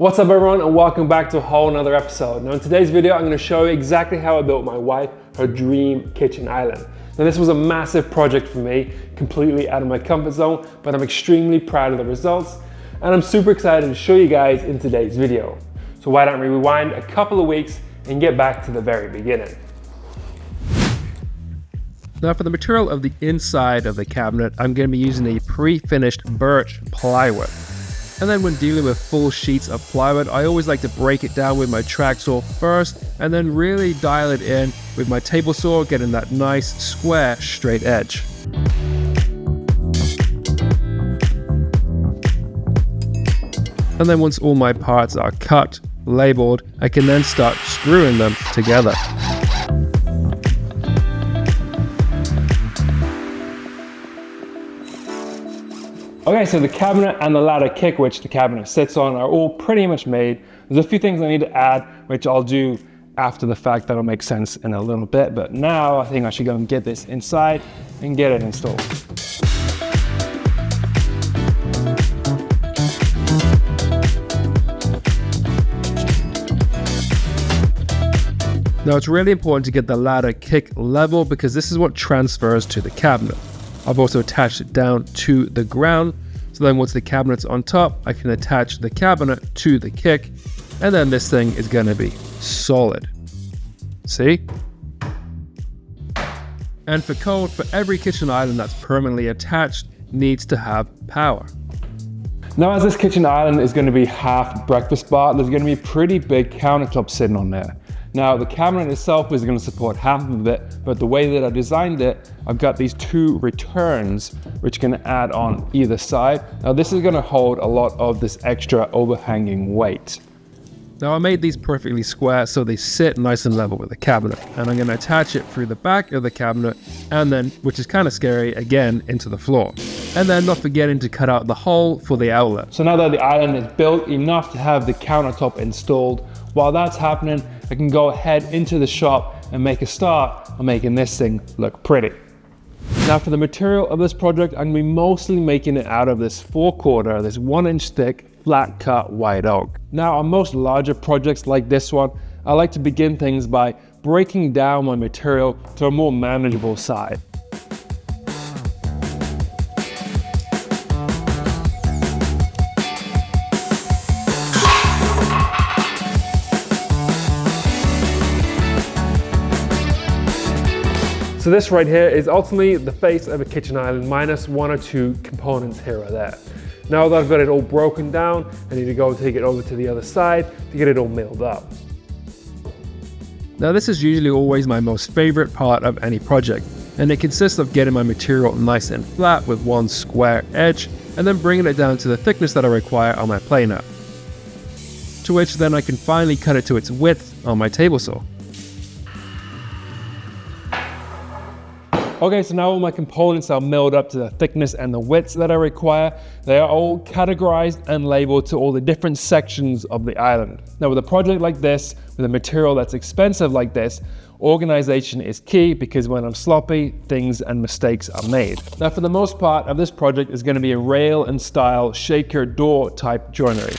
What's up everyone, and welcome back to a whole another episode. Now in today's video, I'm going to show you exactly how I built my wife her dream kitchen island. Now this was a massive project for me, completely out of my comfort zone, but I'm extremely proud of the results and I'm super excited to show you guys in today's video. So why don't we rewind a couple of weeks and get back to the very beginning. Now for the material of the inside of the cabinet, I'm going to be using a pre-finished birch plywood. And then when dealing with full sheets of plywood, I always like to break it down with my track saw first and then really dial it in with my table saw, getting that nice square straight edge. And then once all my parts are cut, labeled, I can then start screwing them together. Okay, so the cabinet and the ladder kick which the cabinet sits on are all pretty much made. There's a few things I need to add, which I'll do after the fact. That'll make sense in a little bit, but now I think I should go and get this inside and get it installed. Now it's really important to get the ladder kick level because this is what transfers to the cabinet. I've also attached it down to the ground, so then once the cabinet's on top, I can attach the cabinet to the kick, and then this thing is going to be solid. See? And for code, for every kitchen island that's permanently attached needs to have power. Now as this kitchen island is going to be half breakfast bar, there's going to be a pretty big countertop sitting on there. Now the cabinet itself is going to support half of it, but the way that I designed it, I've got these two returns which can add on either side. Now this is going to hold a lot of this extra overhanging weight. Now I made these perfectly square so they sit nice and level with the cabinet, and I'm going to attach it through the back of the cabinet and then, which is kind of scary, again into the floor. And then not forgetting to cut out the hole for the outlet. So now that the island is built enough to have the countertop installed, while that's happening, I can go ahead into the shop and make a start on making this thing look pretty. Now for the material of this project, I'm going to be mostly making it out of this 4/4, this 1-inch thick, flat cut white oak. Now on most larger projects like this one, I like to begin things by breaking down my material to a more manageable size. So this right here is ultimately the face of a kitchen island minus 1 or 2 components here or there. Now that I've got it all broken down, I need to go and take it over to the other side to get it all milled up. Now this is usually always my most favorite part of any project, and it consists of getting my material nice and flat with one square edge and then bringing it down to the thickness that I require on my planer, to which then I can finally cut it to its width on my table saw. Okay, so now all my components are milled up to the thickness and the widths that I require. They are all categorized and labeled to all the different sections of the island. Now with a project like this, with a material that's expensive like this, organization is key because when I'm sloppy, things and mistakes are made. Now for the most part of this project is going to be a rail and style shaker door type joinery.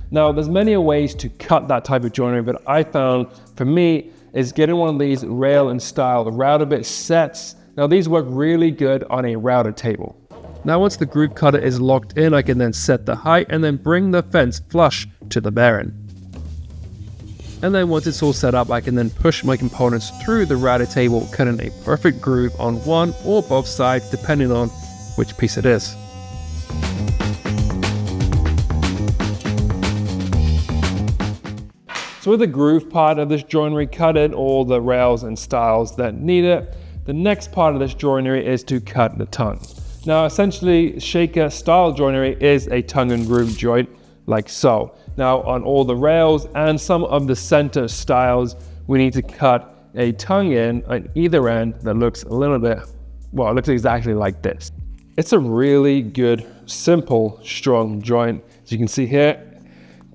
Now there's many ways to cut that type of joinery, but I found for me is getting one of these rail and style router bit sets. Now these work really good on a router table. Now once the groove cutter is locked in, I can then set the height and then bring the fence flush to the bearing. And then once it's all set up, I can then push my components through the router table, cutting a perfect groove on one or both sides depending on which piece it is. So with the groove part of this joinery cut in all the rails and stiles that need it, the next part of this joinery is to cut the tongue. Now essentially shaker style joinery is a tongue and groove joint like so. Now on all the rails and some of the center stiles, we need to cut a tongue in on either end that looks a little bit, well, it looks exactly like this. It's a really good, simple, strong joint. As you can see here,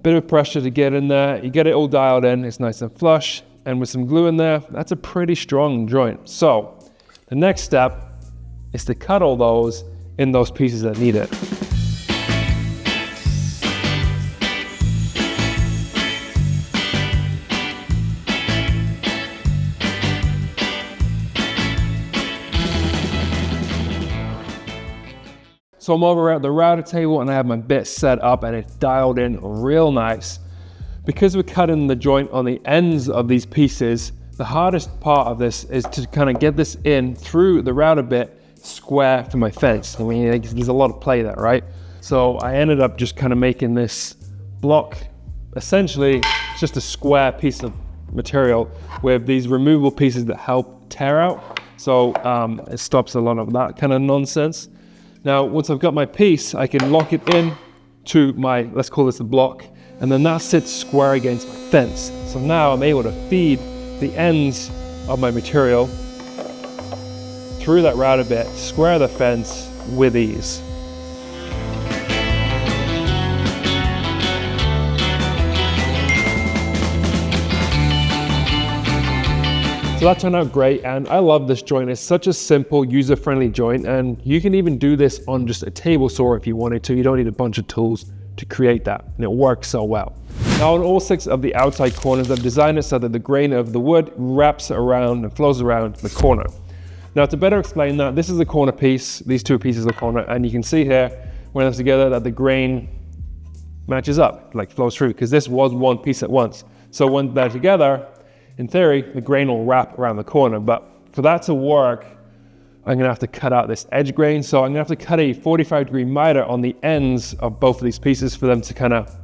bit of pressure to get in there. You get it all dialed in, it's nice and flush. And with some glue in there, that's a pretty strong joint. So the next step is to cut all those in those pieces that need it. So I'm over at the router table and I have my bit set up and it's dialed in real nice. Because we're cutting the joint on the ends of these pieces, the hardest part of this is to kind of get this in through the router bit square for my fence. I mean, there's a lot of play there, right? So I ended up just kind of making this block. Essentially, it's just a square piece of material with these removable pieces that help tear out. So it stops a lot of that kind of nonsense. Now, once I've got my piece, I can lock it in to my, let's call this a block, and then that sits square against my fence. So now I'm able to feed the ends of my material through that router bit, square the fence with ease. So that turned out great, and I love this joint. It's such a simple, user-friendly joint, and you can even do this on just a table saw if you wanted to. You don't need a bunch of tools to create that, and it works so well. Now on all 6 of the outside corners, I've designed it so that the grain of the wood wraps around and flows around the corner. Now to better explain that, this is the corner piece, these 2 pieces of corner, and you can see here, when they're together, that the grain matches up, like flows through, because this was one piece at once. So when they're together, in theory, the grain will wrap around the corner, but for that to work, I'm gonna have to cut out this edge grain. So I'm gonna have to cut a 45-degree miter on the ends of both of these pieces for them to kind of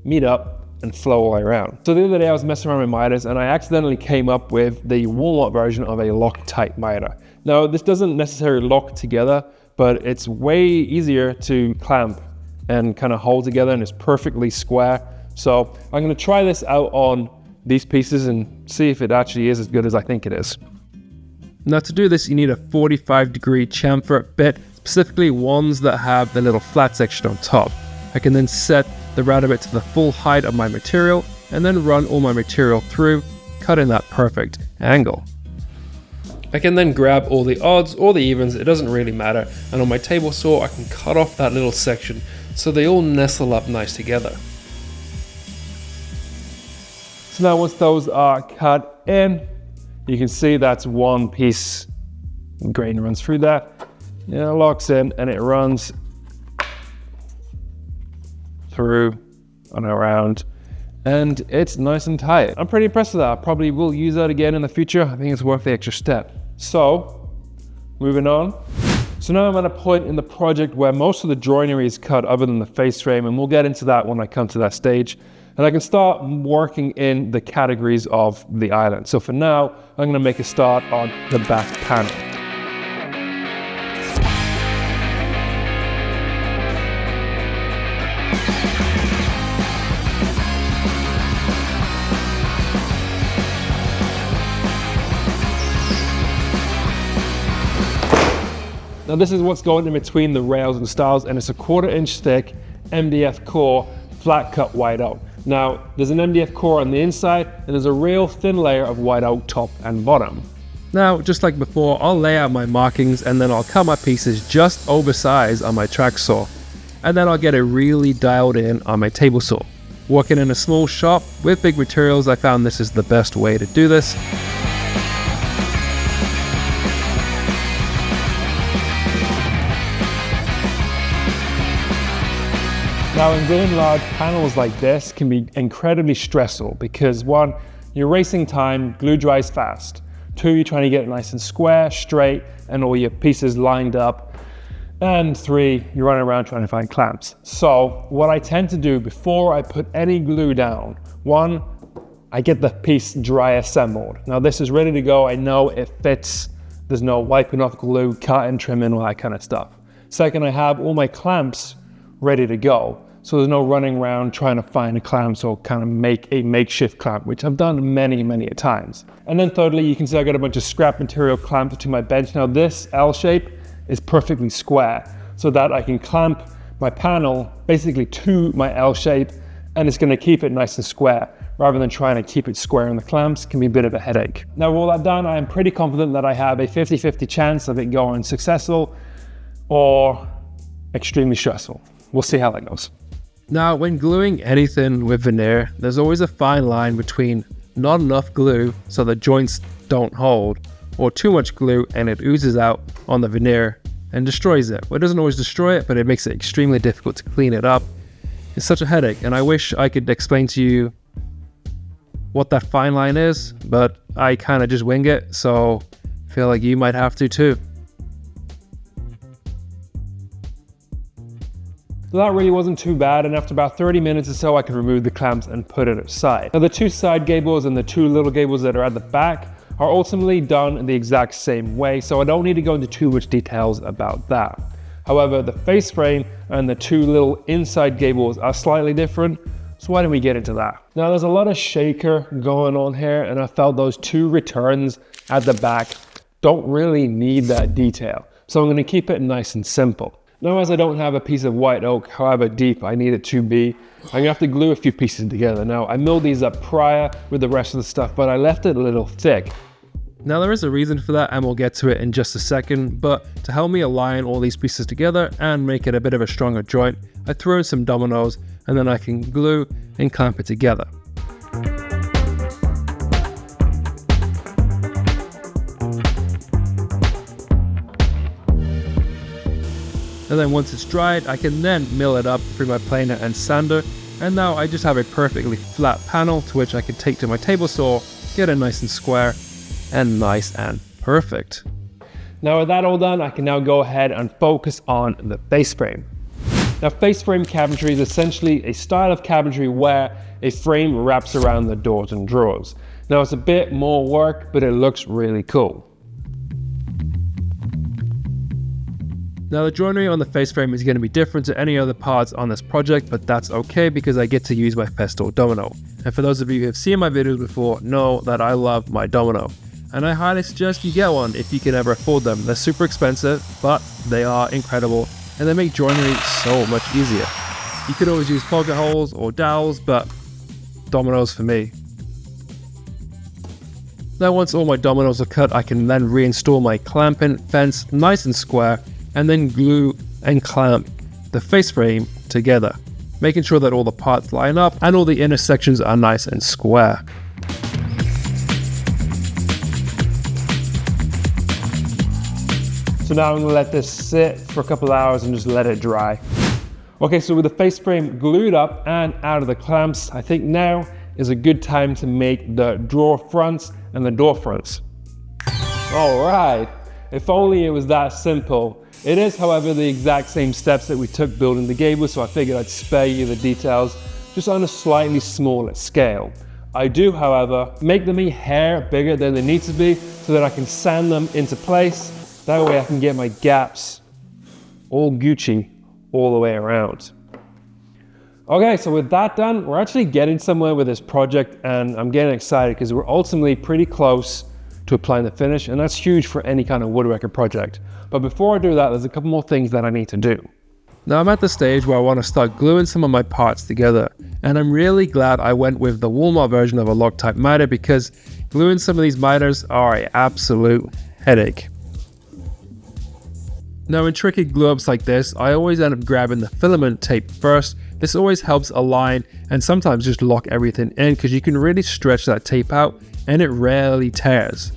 meet up and flow all the way around. So the other day I was messing around with miters and I accidentally came up with the Walmart version of a Loctite miter. Now this doesn't necessarily lock together, but it's way easier to clamp and kind of hold together, and it's perfectly square. So I'm gonna try this out on these pieces and see if it actually is as good as I think it is. Now to do this, you need a 45-degree chamfer bit, specifically ones that have the little flat section on top. I can then set the router bit to the full height of my material and then run all my material through, cutting that perfect angle. I can then grab all the odds or the evens, it doesn't really matter, and on my table saw I can cut off that little section so they all nestle up nice together. So now once those are cut in, you can see that's one piece. The grain runs through that, it locks in and it runs through and around, and it's nice and tight. I'm pretty impressed with that. I probably will use that again in the future. I think it's worth the extra step. So, moving on. So now I'm at a point in the project where most of the joinery is cut other than the face frame, and we'll get into that when I come to that stage. And I can start working in the categories of the island. So for now, I'm gonna make a start on the back panel. Now this is what's going in between the rails and stiles, and it's a 1/4 inch thick MDF core flat cut white oak. Now there's an MDF core on the inside and there's a real thin layer of white oak top and bottom. Now just like before, I'll lay out my markings and then I'll cut my pieces just oversized on my track saw, and then I'll get it really dialed in on my table saw. Working in a small shop with big materials, I found this is the best way to do this. Now, in gluing large panels like this can be incredibly stressful because 1, you're wasting time, glue dries fast. 2, you're trying to get it nice and square, straight, and all your pieces lined up. And 3, you're running around trying to find clamps. So what I tend to do before I put any glue down, 1, I get the piece dry assembled. Now this is ready to go, I know it fits, there's no wiping off glue, cutting, trimming, all that kind of stuff. 2nd, I have all my clamps ready to go. So there's no running around trying to find a clamp or kind of make a makeshift clamp, which I've done many, many a times. And then thirdly, you can see I got a bunch of scrap material clamped to my bench. Now this L shape is perfectly square so that I can clamp my panel basically to my L shape, and it's gonna keep it nice and square rather than trying to keep it square in the clamps. Can be a bit of a headache. Now with all that done, I am pretty confident that I have a 50-50 chance of it going successful or extremely stressful. We'll see how that goes. Now, when gluing anything with veneer, there's always a fine line between not enough glue so the joints don't hold, or too much glue and it oozes out on the veneer and destroys it. Well, it doesn't always destroy it, but it makes it extremely difficult to clean it up. It's such a headache, and I wish I could explain to you what that fine line is, but I kind of just wing it, so I feel like you might have to too. So that really wasn't too bad, and after about 30 minutes or so I could remove the clamps and put it aside. Now the two side gables and the two little gables that are at the back are ultimately done in the exact same way, so I don't need to go into too much details about that. However, the face frame and the two little inside gables are slightly different, so why don't we get into that? Now there's a lot of shaker going on here, and I felt those two returns at the back don't really need that detail, so I'm going to keep it nice and simple. Now, as I don't have a piece of white oak, however deep I need it to be, I'm gonna have to glue a few pieces together. Now, I milled these up prior with the rest of the stuff, but I left it a little thick. Now there is a reason for that, and we'll get to it in just a second, but to help me align all these pieces together and make it a bit of a stronger joint, I threw in some dominoes, and then I can glue and clamp it together. And then once it's dried, I can then mill it up through my planer and sander, and now I just have a perfectly flat panel to which I can take to my table saw, get it nice and square, and nice and perfect. Now with that all done, I can now go ahead and focus on the face frame. Now face frame cabinetry is essentially a style of cabinetry where a frame wraps around the doors and drawers. Now it's a bit more work, but it looks really cool. Now the joinery on the face frame is going to be different to any other parts on this project, but that's okay because I get to use my Festool domino. And for those of you who have seen my videos before, know that I love my domino. And I highly suggest you get one if you can ever afford them. They're super expensive, but they are incredible and they make joinery so much easier. You could always use pocket holes or dowels, but dominoes for me. Now once all my dominoes are cut, I can then reinstall my clamping fence nice and square, and then glue and clamp the face frame together, making sure that all the parts line up and all the intersections are nice and square. So now I'm gonna let this sit for a couple of hours and just let it dry. Okay, so with the face frame glued up and out of the clamps, I think now is a good time to make the drawer fronts and the door fronts. All right, if only it was that simple. It is, however, the exact same steps that we took building the gable, so I figured I'd spare you the details, just on a slightly smaller scale. I do, however, make them a hair bigger than they need to be so that I can sand them into place. That way I can get my gaps all Gucci all the way around. Okay, so with that done, we're actually getting somewhere with this project, and I'm getting excited because we're ultimately pretty close to applying the finish, and that's huge for any kind of woodworker project. But before I do that, there's a couple more things that I need to do. Now I'm at the stage where I want to start gluing some of my parts together, and I'm really glad I went with the Walmart version of a Loctite miter because gluing some of these miters are an absolute headache. Now in tricky glue ups like this, I always end up grabbing the filament tape first. This always helps align and sometimes just lock everything in because you can really stretch that tape out and it rarely tears.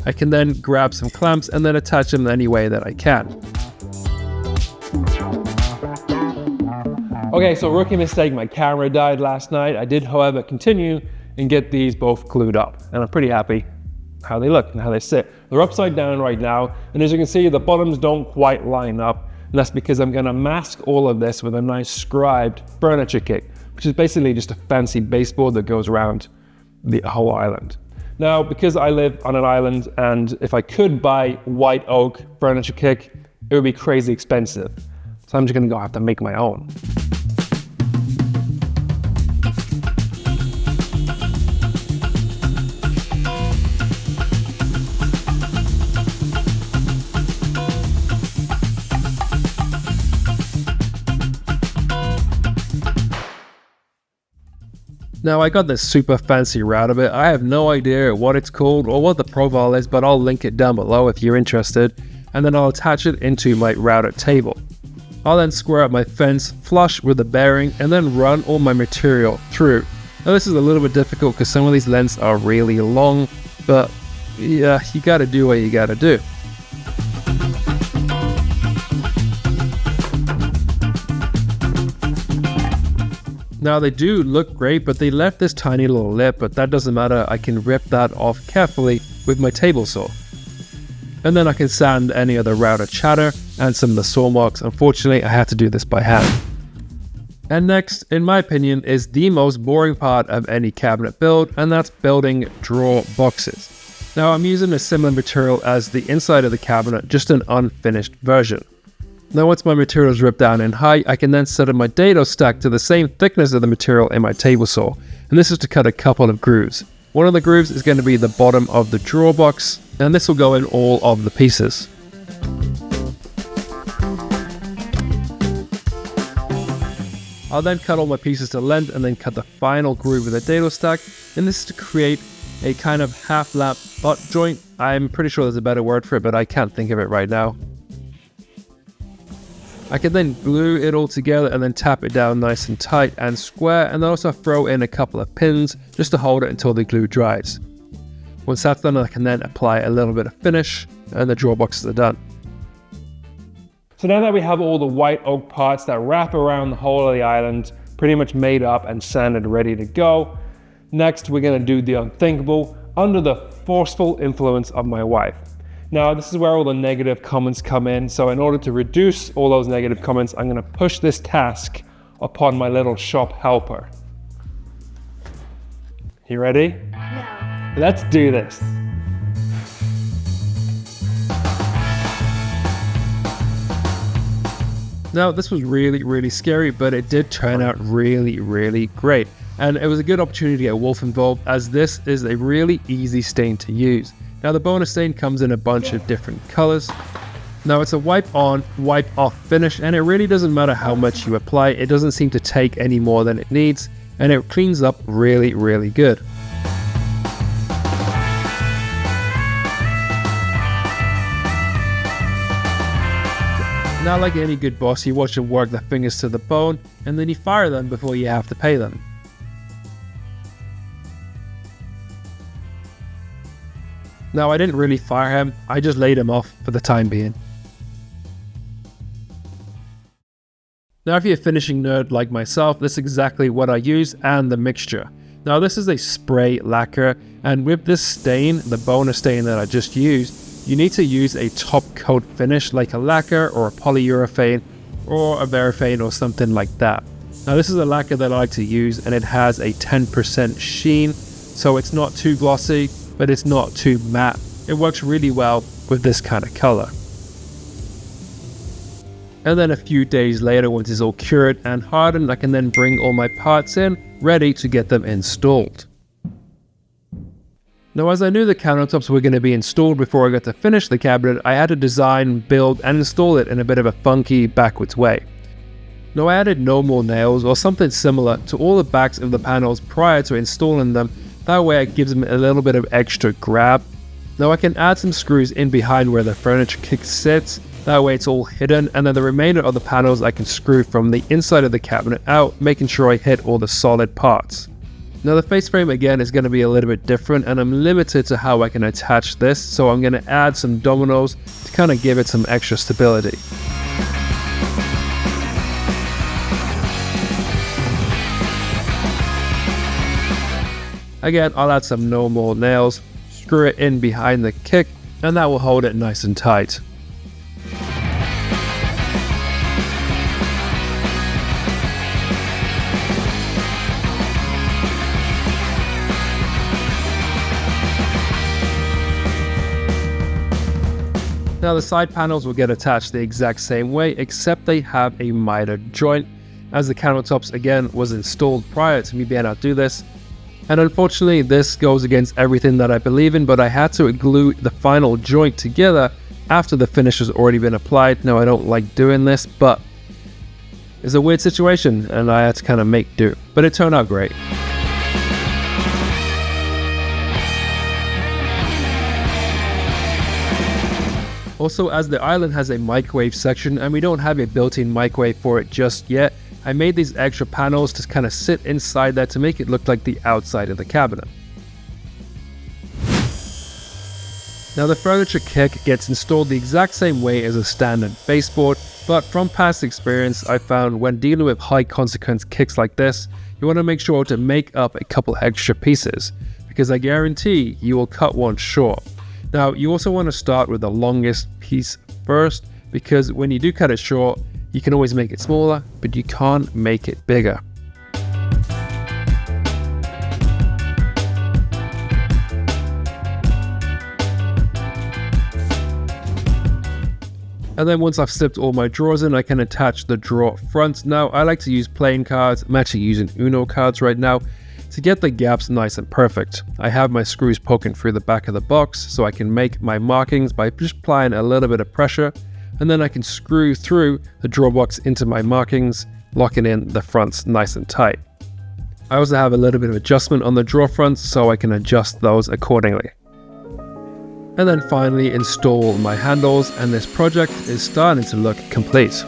I can then grab some clamps and then attach them any way that I can. Okay, so rookie mistake, my camera died last night. I did, however, continue and get these both glued up, and I'm pretty happy how they look and how they sit. They're upside down right now, and as you can see, the bottoms don't quite line up, and that's because I'm gonna mask all of this with a nice scribed furniture kick, which is basically just a fancy baseboard that goes around the whole island. Now, because I live on an island, and if I could buy white oak furniture kick, it would be crazy expensive. So I'm just gonna go have to make my own. Now I got this super fancy router bit. I have no idea what it's called or what the profile is, but I'll link it down below if you're interested, and then I'll attach it into my router table. I'll then square up my fence flush with the bearing and then run all my material through. Now this is a little bit difficult because some of these lengths are really long, but yeah, you gotta do what you gotta do. Now they do look great, but they left this tiny little lip, but that doesn't matter. I can rip that off carefully with my table saw. And then I can sand any of the router chatter and some of the saw marks. Unfortunately, I had to do this by hand. And next, in my opinion, is the most boring part of any cabinet build, and that's building drawer boxes. Now I'm using a similar material as the inside of the cabinet, just an unfinished version. Now once my material is ripped down in height, I can then set up my dado stack to the same thickness of the material in my table saw, and this is to cut a couple of grooves. One of the grooves is going to be the bottom of the drawer box, and this will go in all of the pieces. I'll then cut all my pieces to length and then cut the final groove with a dado stack, and this is to create a kind of half lap butt joint. I'm pretty sure there's a better word for it, but I can't think of it right now. I can then glue it all together and then tap it down nice and tight and square, and then also throw in a couple of pins just to hold it until the glue dries. Once that's done, I can then apply a little bit of finish and the drawer boxes are done. So now that we have all the white oak parts that wrap around the whole of the island pretty much made up and sanded ready to go, next we're going to do the unthinkable under the forceful influence of my wife. Now this is where all the negative comments come in, so in order to reduce all those negative comments, I'm going to push this task upon my little shop helper. You ready? No. Let's do this. Now this was really scary, but it did turn out really great. And it was a good opportunity to get Wolf involved, as this is a really easy stain to use. Now the bonus stain comes in a bunch of different colors. Now it's a wipe on, wipe off finish, and it really doesn't matter how much you apply. It doesn't seem to take any more than it needs, and it cleans up really good. Now, like any good boss, you watch them work their fingers to the bone, and then you fire them before you have to pay them. Now, I didn't really fire him, I just laid him off for the time being. Now, if you're a finishing nerd like myself, this is exactly what I use and the mixture. Now, this is a spray lacquer, and with this stain, the bonus stain that I just used, you need to use a top coat finish like a lacquer or a polyurethane or a Verifane or something like that. Now this is a lacquer that I like to use, and it has a 10% sheen, so it's not too glossy, but it's not too matte. It works really well with this kind of color. And then a few days later, once it's all cured and hardened, I can then bring all my parts in, ready to get them installed. Now, as I knew the countertops were going to be installed before I got to finish the cabinet, I had to design, build, and install it in a bit of a funky, backwards way. Now, I added no more nails or something similar to all the backs of the panels prior to installing them. That way it gives them a little bit of extra grab. Now, I can add some screws in behind where the furniture kick sits. That way it's all hidden, and then the remainder of the panels I can screw from the inside of the cabinet out, making sure I hit all the solid parts. Now the face frame again is going to be a little bit different, and I'm limited to how I can attach this, so I'm going to add some dominoes to kind of give it some extra stability. Again, I'll add some no more nails, screw it in behind the kick, and that will hold it nice and tight. Now the side panels will get attached the exact same way, except they have a miter joint, as the countertops again was installed prior to me being able to do this. And unfortunately this goes against everything that I believe in, but I had to glue the final joint together after the finish has already been applied. Now I don't like doing this, but it's a weird situation and I had to kind of make do, but it turned out great. Also, as the island has a microwave section and we don't have a built-in microwave for it just yet, I made these extra panels to kind of sit inside that to make it look like the outside of the cabinet. Now the furniture kick gets installed the exact same way as a standard baseboard, but from past experience I found when dealing with high consequence kicks like this, you want to make sure to make up a couple extra pieces, because I guarantee you will cut one short. Now, you also want to start with the longest piece first, because when you do cut it short, you can always make it smaller, but you can't make it bigger. And then once I've slipped all my drawers in, I can attach the drawer front. Now, I like to use plain cards. I'm actually using Uno cards right now to get the gaps nice and perfect. I have my screws poking through the back of the box so I can make my markings by just applying a little bit of pressure, and then I can screw through the drawer box into my markings, locking in the fronts nice and tight. I also have a little bit of adjustment on the drawer fronts so I can adjust those accordingly. And then finally install my handles, and this project is starting to look complete.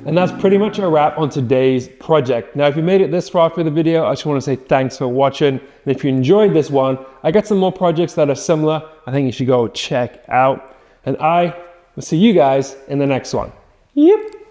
And that's pretty much a wrap on today's project. Now, if you made it this far through the video, I just want to say thanks for watching. And if you enjoyed this one, I got some more projects that are similar. I think you should go check out. And I will see you guys in the next one. Yep.